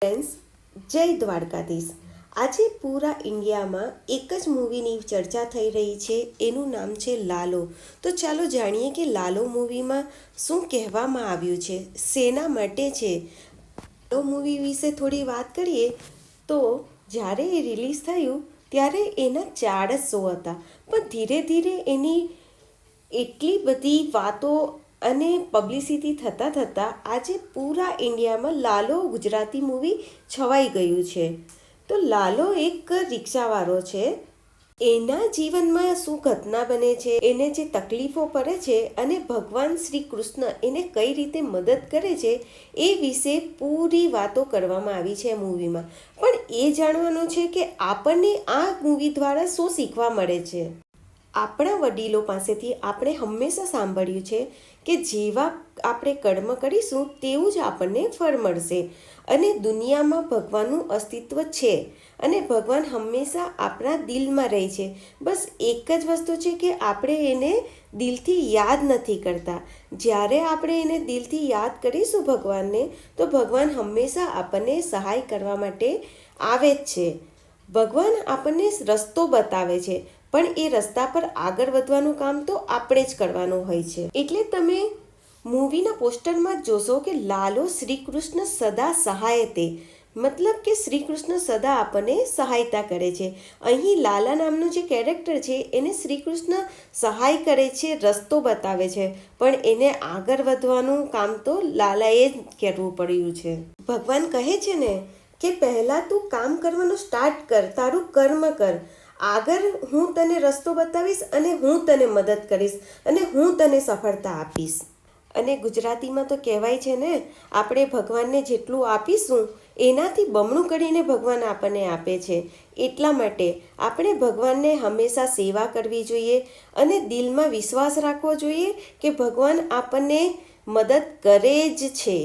Friends, જય દ્વારકાધીશ. આજે પૂરા ઇન્ડિયામાં એક જ મૂવીની ચર્ચા થઈ રહી છે. એનું નામ છે લાલો. તો ચાલો જાણીએ કે લાલો મૂવીમાં શું કહેવામાં આવ્યું છે, શેના માટે છે. લાલો મૂવી વિશે થોડી વાત કરીએ તો જ્યારે એ રિલીઝ થયું ત્યારે એના 4 જ શો હતા, પણ ધીરે ધીરે એની એટલી બધી વાતો અને પબ્લિસિટી થતાં આજે પૂરા ઇન્ડિયામાં લાલો ગુજરાતી મૂવી છવાઈ ગયું છે. તો લાલો એક રિક્ષાવાળો છે. એના જીવનમાં શું ઘટના બને છે, એને જે તકલીફો પડે છે અને ભગવાન શ્રી કૃષ્ણ એને કઈ રીતે મદદ કરે છે એ વિશે પૂરી વાતો કરવામાં આવી છે મૂવીમાં. પણ એ જાણવાનું છે કે આપણને આ મૂવી દ્વારા શું શીખવા મળે છે. આપણા વડીલો પાસેથી આપણે હંમેશા સાંભળ્યું છે કે જેવા આપણે કર્મ કરીશું તેવું જ આપણને ફળ મળશે, અને દુનિયામાં ભગવાનનું અસ્તિત્વ છે અને ભગવાન હંમેશા આપણા દિલમાં રહે છે. બસ એક જ વસ્તુ છે કે આપણે એને દિલથી યાદ નથી કરતા. જ્યારે આપણે એને દિલથી યાદ કરીશું ભગવાનને, તો ભગવાન હંમેશા આપણને સહાય કરવા માટે આવે જ છે. ભગવાન આપણને રસ્તો બતાવે છે, પણ એ રસ્તા પર આગળ વધવાનું કામ તો આપણે જ કરવાનું હોય છે. એટલે તમે મૂવીના પોસ્ટરમાં જ જોશો કે લાલો શ્રી કૃષ્ણ સદા સહાયતે, મતલબ કે શ્રી કૃષ્ણ સદા આપણને સહાયતા કરે છે. અહીં લાલા નામનું જે કેરેક્ટર છે એને શ્રી કૃષ્ણ સહાય કરે છે, રસ્તો બતાવે છે, પણ એને આગળ વધવાનું કામ તો લાલાએ જ કરવું પડ્યું છે. ભગવાન કહે છે ને કે પહેલાં તું કામ કરવાનું સ્ટાર્ટ કર, તારું કર્મ કર, આગળ હું તને રસ્તો બતાવીશ અને હું તને મદદ કરીશ અને હું તને સફળતા આપીશ. અને ગુજરાતીમાં તો કહેવાય છે ને, આપણે ભગવાનને જેટલું આપીશું એનાથી બમણું કરીને ભગવાન આપણને આપે છે. એટલા માટે આપણે ભગવાનને હંમેશા સેવા કરવી જોઈએ અને દિલમાં વિશ્વાસ રાખવો જોઈએ કે ભગવાન આપણને મદદ કરે જ છે.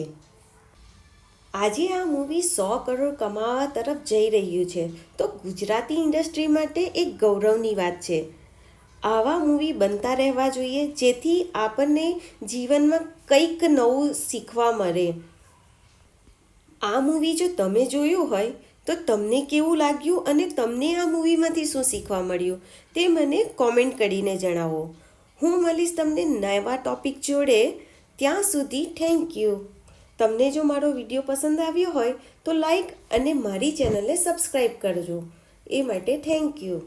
આજે આ મૂવી 100 કરોડ કમાવા તરફ જઈ રહ્યું છે, તો ગુજરાતી ઇન્ડસ્ટ્રી માટે એક ગૌરવની વાત છે. આવા મૂવી બનતા રહેવા જોઈએ જેથી આપણને જીવનમાં કંઈક નવું શીખવા મળે. આ મૂવી જો તમે જોયું હોય તો તમને કેવું લાગ્યું અને તમને આ મૂવીમાંથી શું શીખવા મળ્યું તે મને કોમેન્ટ કરીને જણાવો. હું મળીશ તમને નવા ટોપિક જોડે. ત્યાં સુધી થેન્ક યુ. તમને જો મારો વિડીયો પસંદ આવ્યો હોય તો લાઈક અને મારી ચેનલને સબસ્ક્રાઈબ કરજો. એ માટે થેન્ક યુ.